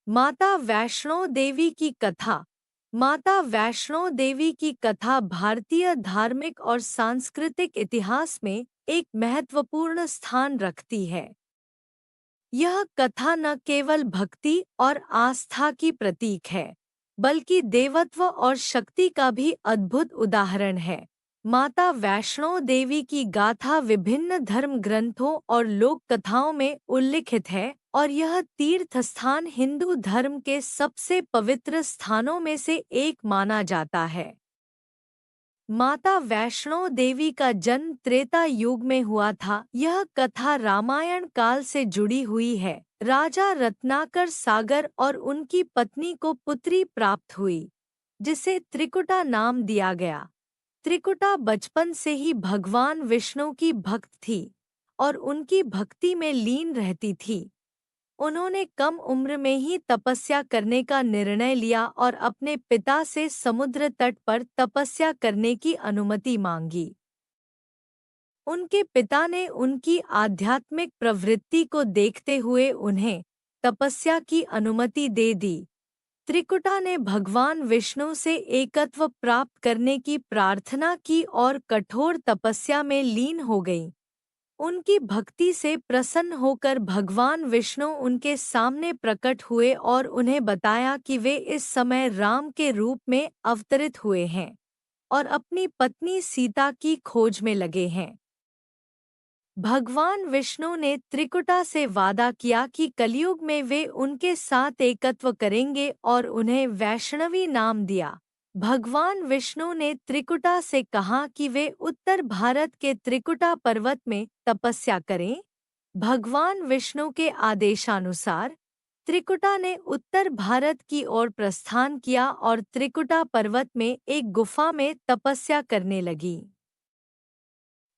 माता वैष्णो देवी की कथा। माता वैष्णो देवी की कथा भारतीय धार्मिक और सांस्कृतिक इतिहास में एक महत्वपूर्ण स्थान रखती है। यह कथा न केवल भक्ति और आस्था की प्रतीक है, बल्कि देवत्व और शक्ति का भी अद्भुत उदाहरण है। माता वैष्णो देवी की गाथा विभिन्न धर्म ग्रंथों और लोक कथाओं में उल्लिखित है और यह तीर्थ स्थान हिंदू धर्म के सबसे पवित्र स्थानों में से एक माना जाता है। माता वैष्णो देवी का जन्म त्रेता युग में हुआ था। यह कथा रामायण काल से जुड़ी हुई है। राजा रत्नाकर सागर और उनकी पत्नी को पुत्री प्राप्त हुई, जिसे त्रिकुटा नाम दिया गया। त्रिकुटा बचपन से ही भगवान विष्णु की भक्त थी और उनकी भक्ति में लीन रहती थी। उन्होंने कम उम्र में ही तपस्या करने का निर्णय लिया और अपने पिता से समुद्र तट पर तपस्या करने की अनुमति मांगी। उनके पिता ने उनकी आध्यात्मिक प्रवृत्ति को देखते हुए उन्हें तपस्या की अनुमति दे दी। त्रिकुटा ने भगवान विष्णु से एकत्व प्राप्त करने की प्रार्थना की और कठोर तपस्या में लीन हो गई। उनकी भक्ति से प्रसन्न होकर भगवान विष्णु उनके सामने प्रकट हुए और उन्हें बताया कि वे इस समय राम के रूप में अवतरित हुए हैं और अपनी पत्नी सीता की खोज में लगे हैं। भगवान विष्णु ने त्रिकुटा से वादा किया कि कलयुग में वे उनके साथ एकत्व करेंगे और उन्हें वैष्णवी नाम दिया। भगवान विष्णु ने त्रिकुटा से कहा कि वे उत्तर भारत के त्रिकुटा पर्वत में तपस्या करें। भगवान विष्णु के आदेशानुसार त्रिकुटा ने उत्तर भारत की ओर प्रस्थान किया और त्रिकुटा पर्वत में एक गुफा में तपस्या करने लगी।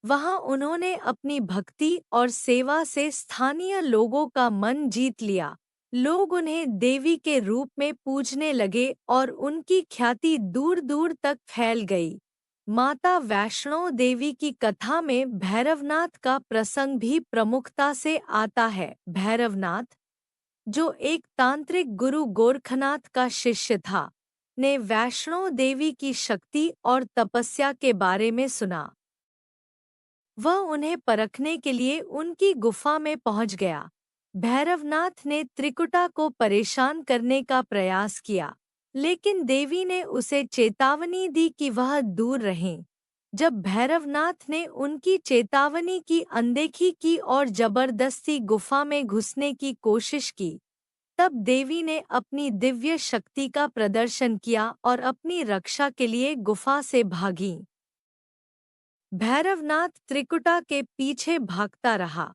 वहां उन्होंने अपनी भक्ति और सेवा से स्थानीय लोगों का मन जीत लिया। लोग उन्हें देवी के रूप में पूजने लगे और उनकी ख्याति दूर दूर तक फैल गई। माता वैष्णो देवी की कथा में भैरवनाथ का प्रसंग भी प्रमुखता से आता है। भैरवनाथ, जो एक तांत्रिक गुरु गोरखनाथ का शिष्य था, ने वैष्णो देवी की शक्ति और तपस्या के बारे में सुना। वह उन्हें परखने के लिए उनकी गुफा में पहुंच गया। भैरवनाथ ने त्रिकुटा को परेशान करने का प्रयास किया, लेकिन देवी ने उसे चेतावनी दी कि वह दूर रहें। जब भैरवनाथ ने उनकी चेतावनी की अनदेखी की और जबरदस्ती गुफा में घुसने की कोशिश की, तब देवी ने अपनी दिव्य शक्ति का प्रदर्शन किया और अपनी रक्षा के लिए गुफा से भागी। भैरवनाथ त्रिकुटा के पीछे भागता रहा,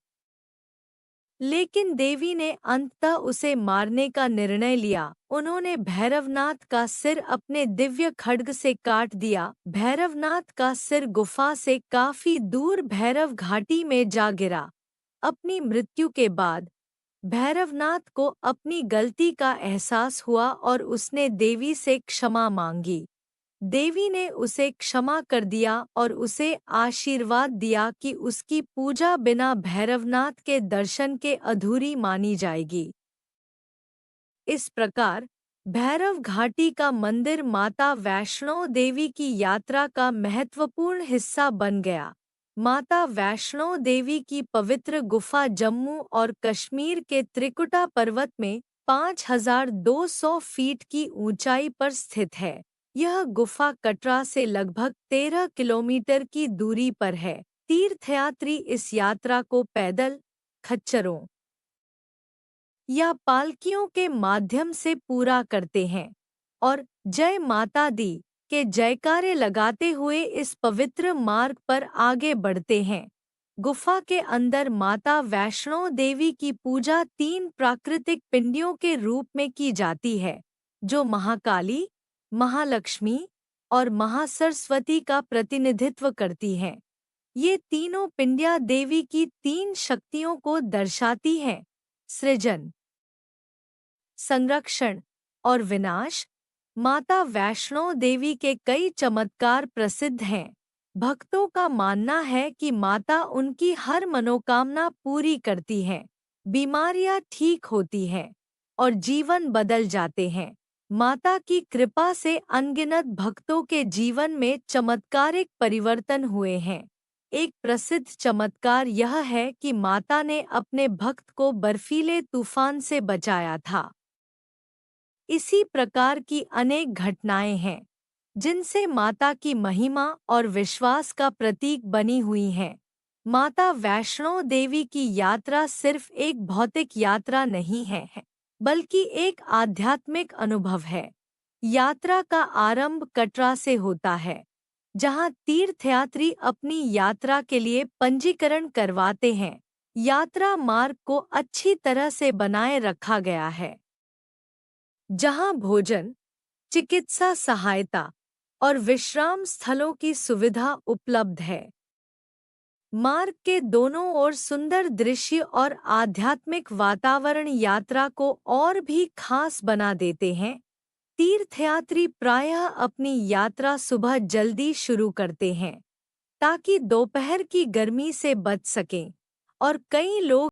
लेकिन देवी ने अंततः उसे मारने का निर्णय लिया। उन्होंने भैरवनाथ का सिर अपने दिव्य खड्ग से काट दिया। भैरवनाथ का सिर गुफा से काफी दूर भैरव घाटी में जा गिरा। अपनी मृत्यु के बाद भैरवनाथ को अपनी गलती का एहसास हुआ और उसने देवी से क्षमा मांगी। देवी ने उसे क्षमा कर दिया और उसे आशीर्वाद दिया कि उसकी पूजा बिना भैरवनाथ के दर्शन के अधूरी मानी जाएगी। इस प्रकार भैरव घाटी का मंदिर माता वैष्णो देवी की यात्रा का महत्वपूर्ण हिस्सा बन गया। माता वैष्णो देवी की पवित्र गुफा जम्मू और कश्मीर के त्रिकुटा पर्वत में 5200 फीट की ऊंचाई पर स्थित है। यह गुफा कटरा से लगभग 13 किलोमीटर की दूरी पर है। तीर्थयात्री इस यात्रा को पैदल, खच्चरों या पालकियों के माध्यम से पूरा करते हैं और जय माता दी के जयकारे लगाते हुए इस पवित्र मार्ग पर आगे बढ़ते हैं। गुफा के अंदर माता वैष्णो देवी की पूजा 3 प्राकृतिक पिंडियों के रूप में की जाती है, जो महाकाली, महालक्ष्मी और महासरस्वती का प्रतिनिधित्व करती हैं। ये तीनों पिंडियां देवी की 3 शक्तियों को दर्शाती हैं: सृजन, संरक्षण और विनाश। माता वैष्णो देवी के कई चमत्कार प्रसिद्ध हैं। भक्तों का मानना है कि माता उनकी हर मनोकामना पूरी करती हैं, बीमारियां ठीक होती हैं और जीवन बदल जाते हैं। माता की कृपा से अनगिनत भक्तों के जीवन में चमत्कारिक परिवर्तन हुए हैं। एक प्रसिद्ध चमत्कार यह है कि माता ने अपने भक्त को बर्फीले तूफान से बचाया था। इसी प्रकार की अनेक घटनाएं हैं जिनसे माता की महिमा और विश्वास का प्रतीक बनी हुई हैं। माता वैष्णो देवी की यात्रा सिर्फ एक भौतिक यात्रा नहीं है, बल्कि एक आध्यात्मिक अनुभव है। यात्रा का आरंभ कटरा से होता है, जहां तीर्थयात्री अपनी यात्रा के लिए पंजीकरण करवाते हैं। यात्रा मार्ग को अच्छी तरह से बनाए रखा गया है, जहां भोजन, चिकित्सा सहायता और विश्राम स्थलों की सुविधा उपलब्ध है। मार्ग के दोनों ओर सुंदर दृश्य और आध्यात्मिक वातावरण यात्रा को और भी खास बना देते हैं। तीर्थयात्री प्रायः अपनी यात्रा सुबह जल्दी शुरू करते हैं ताकि दोपहर की गर्मी से बच सकें, और कई लोग